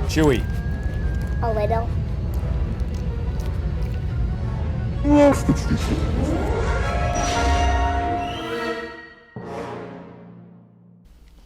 Chewie. A little.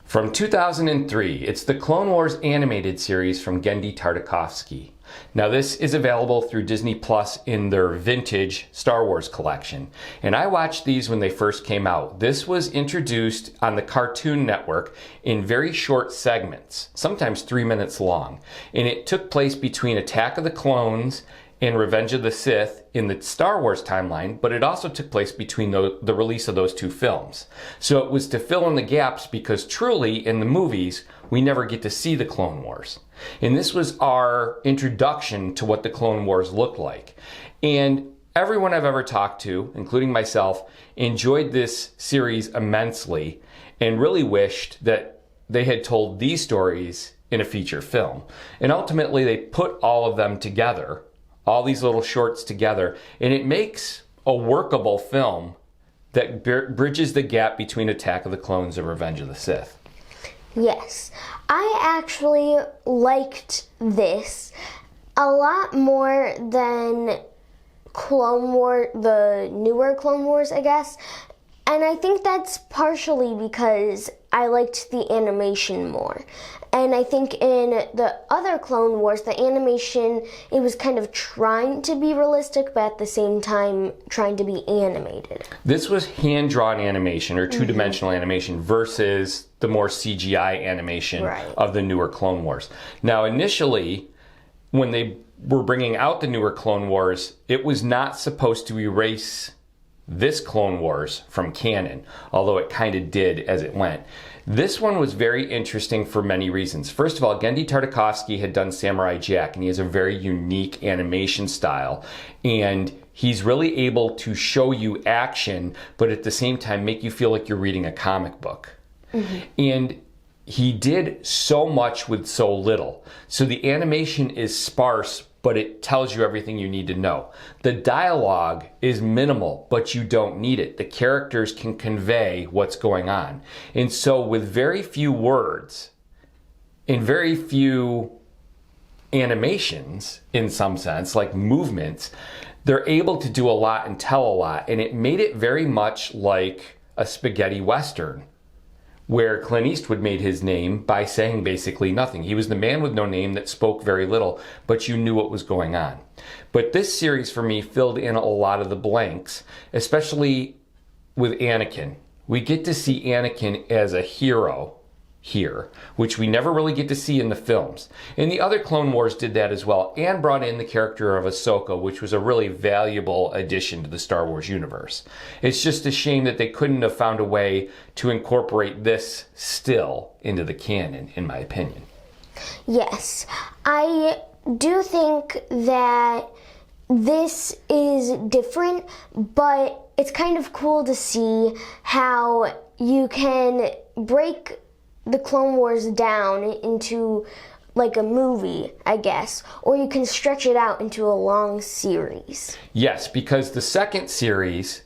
From 2003, it's the Clone Wars animated series from Genndy Tartakovsky. Now this is available through Disney Plus in their vintage Star Wars collection. And I watched these when they first came out. This was introduced on the Cartoon Network in very short segments, sometimes 3 minutes long. And it took place between Attack of the Clones and Revenge of the Sith in the Star Wars timeline, but it also took place between the release of those two films. So it was to fill in the gaps because truly in the movies, we never get to see the Clone Wars. And this was our introduction to what the Clone Wars looked like. And everyone I've ever talked to, including myself, enjoyed this series immensely and really wished that they had told these stories in a feature film. And ultimately they put all of them together, all these little shorts together, and it makes a workable film that bridges the gap between Attack of the Clones and Revenge of the Sith. Yes, I actually liked this a lot more than Clone War, the newer Clone Wars, I guess. And I think that's partially because I liked the animation more. And I think in the other Clone Wars, the animation, it was kind of trying to be realistic, but at the same time trying to be animated. This was hand-drawn animation or two-dimensional animation versus the more CGI animation of the newer Clone Wars. Now, initially, when they were bringing out the newer Clone Wars, it was not supposed to erase this Clone Wars from canon, although it kind of did as it went. This one was very interesting for many reasons. First of all, Genndy Tartakovsky had done Samurai Jack, and he has a very unique animation style. And he's really able to show you action, but at the same time make you feel like you're reading a comic book. And he did so much with so little. So the animation is sparse, but it tells you everything you need to know. The dialogue is minimal, but you don't need it. The characters can convey what's going on. And so with very few words and very few animations, in some sense, like movements, they're able to do a lot and tell a lot. And it made it very much like a spaghetti western, where Clint Eastwood made his name by saying basically nothing. He was the man with no name that spoke very little, but you knew what was going on. But this series for me filled in a lot of the blanks, especially with Anakin. We get to see Anakin as a hero here, which we never really get to see in the films. And the other Clone Wars did that as well, and brought in the character of Ahsoka, which was a really valuable addition to the Star Wars universe. It's just a shame that they couldn't have found a way to incorporate this still into the canon, in my opinion. Yes, I do think that this is different, but it's kind of cool to see how you can break the Clone Wars down into like a movie, I guess, or you can stretch it out into a long series. Yes, because the second series,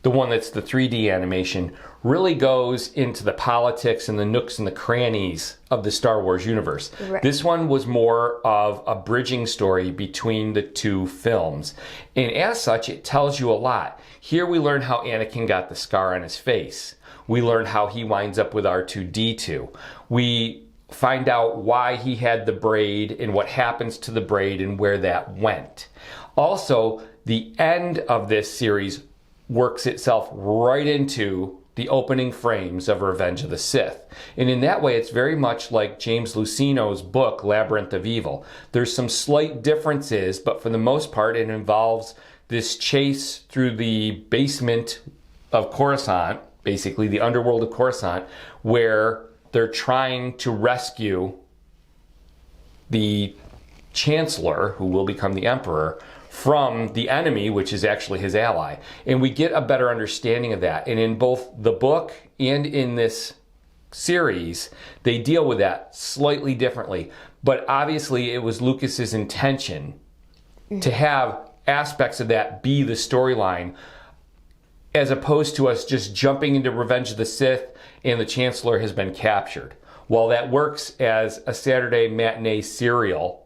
the one that's the 3D animation, really goes into the politics and the nooks and the crannies of the Star Wars universe. This one was more of a bridging story between the two films. And as such, it tells you a lot. Here we learn how Anakin got the scar on his face. We learn how he winds up with R2-D2. We find out why he had the braid and what happens to the braid and where that went. Also, the end of this series works itself right into the opening frames of Revenge of the Sith. And in that way, it's very much like James Luceno's book, Labyrinth of Evil. There's some slight differences, but for the most part, it involves this chase through the basement of Coruscant, basically the underworld of Coruscant, where they're trying to rescue the Chancellor, who will become the Emperor, from the enemy, which is actually his ally. And we get a better understanding of that. And in both the book and in this series, they deal with that slightly differently. But obviously it was Lucas's intention to have aspects of that be the storyline, as opposed to us just jumping into Revenge of the Sith and the Chancellor has been captured. While that works as a Saturday matinee serial,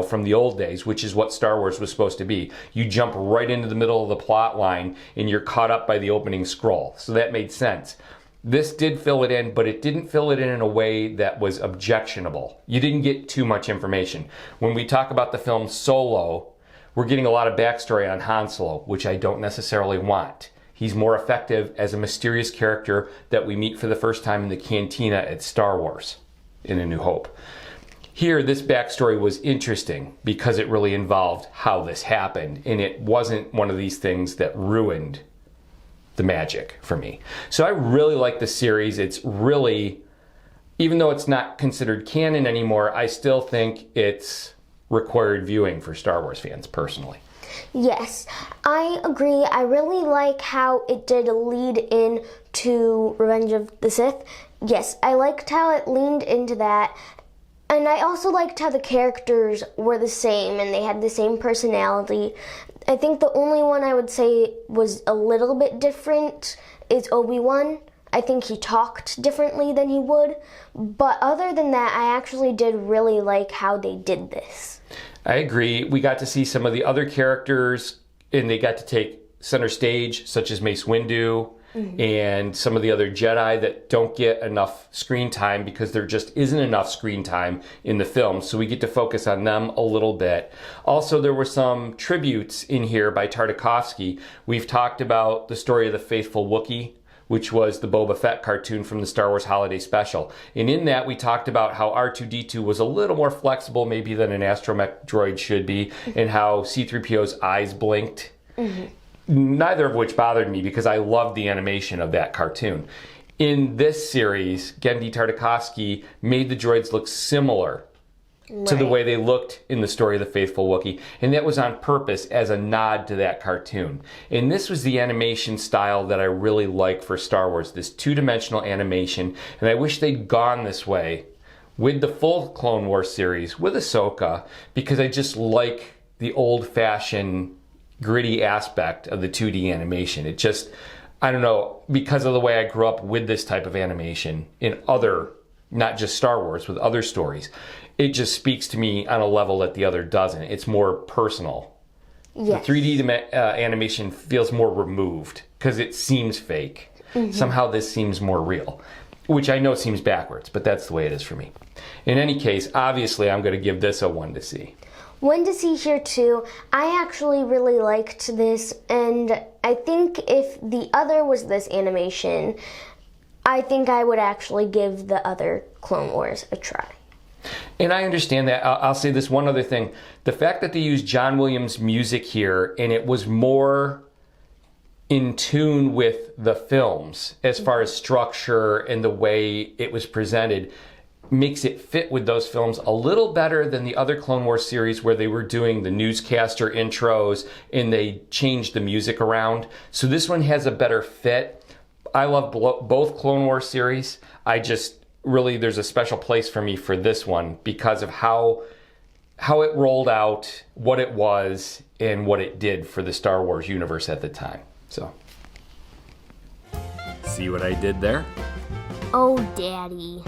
from the old days, which is what Star Wars was supposed to be. You jump right into the middle of the plot line and you're caught up by the opening scroll. So that made sense. This did fill it in, but it didn't fill it in a way that was objectionable. You didn't get too much information. When we talk about the film Solo, we're getting a lot of backstory on Han Solo, which I don't necessarily want. He's more effective as a mysterious character that we meet for the first time in the cantina at Star Wars in A New Hope. Here, this backstory was interesting because it really involved how this happened, and it wasn't one of these things that ruined the magic for me. So I really like the series. It's really, even though it's not considered canon anymore, I still think it's required viewing for Star Wars fans personally. Yes, I agree. I really like how it did lead in to Revenge of the Sith. Yes, I liked how it leaned into that. And I also liked how the characters were the same and they had the same personality. I think the only one I would say was a little bit different is Obi-Wan. I think he talked differently than he would. But other than that, I actually did really like how they did this. I agree. We got to see some of the other characters, and they got to take center stage, such as Mace Windu, and some of the other Jedi that don't get enough screen time because there just isn't enough screen time in the film. So we get to focus on them a little bit. Also, there were some tributes in here by Tartakovsky. We've talked about the story of the Faithful Wookiee, which was the Boba Fett cartoon from the Star Wars Holiday Special. And in that, we talked about how R2-D2 was a little more flexible maybe than an astromech droid should be, and how C-3PO's eyes blinked. Neither of which bothered me because I loved the animation of that cartoon. In this series, Genndy Tartakovsky made the droids look similar to the way they looked in the story of the Faithful Wookiee, and that was on purpose as a nod to that cartoon. And this was the animation style that I really like for Star Wars, this two-dimensional animation, and I wish they'd gone this way with the full Clone Wars series, with Ahsoka, because I just like the old-fashioned gritty aspect of the 2D animation. It just, I don't know, because of the way I grew up with this type of animation in other, not just Star Wars, with other stories, it just speaks to me on a level that the other doesn't. It's more personal. Yes. The 3D animation feels more removed because it seems fake. Somehow this seems more real, which I know seems backwards, but that's the way it is for me. In any case, obviously I'm going to give this a 1 to see. 1 to see here too. I actually really liked this, and I think if the other was this animation, I think I would actually give the other Clone Wars a try. And I understand that. I'll say this one other thing. The fact that they used John Williams' music here, and it was more in tune with the films as far as structure and the way it was presented, makes it fit with those films a little better than the other Clone Wars series where they were doing the newscaster intros and they changed the music around. So this one has a better fit. I love both Clone Wars series. I just really, there's a special place for me for this one because of how it rolled out, what it was, and what it did for the Star Wars universe at the time. So, see what I did there? Oh, Daddy.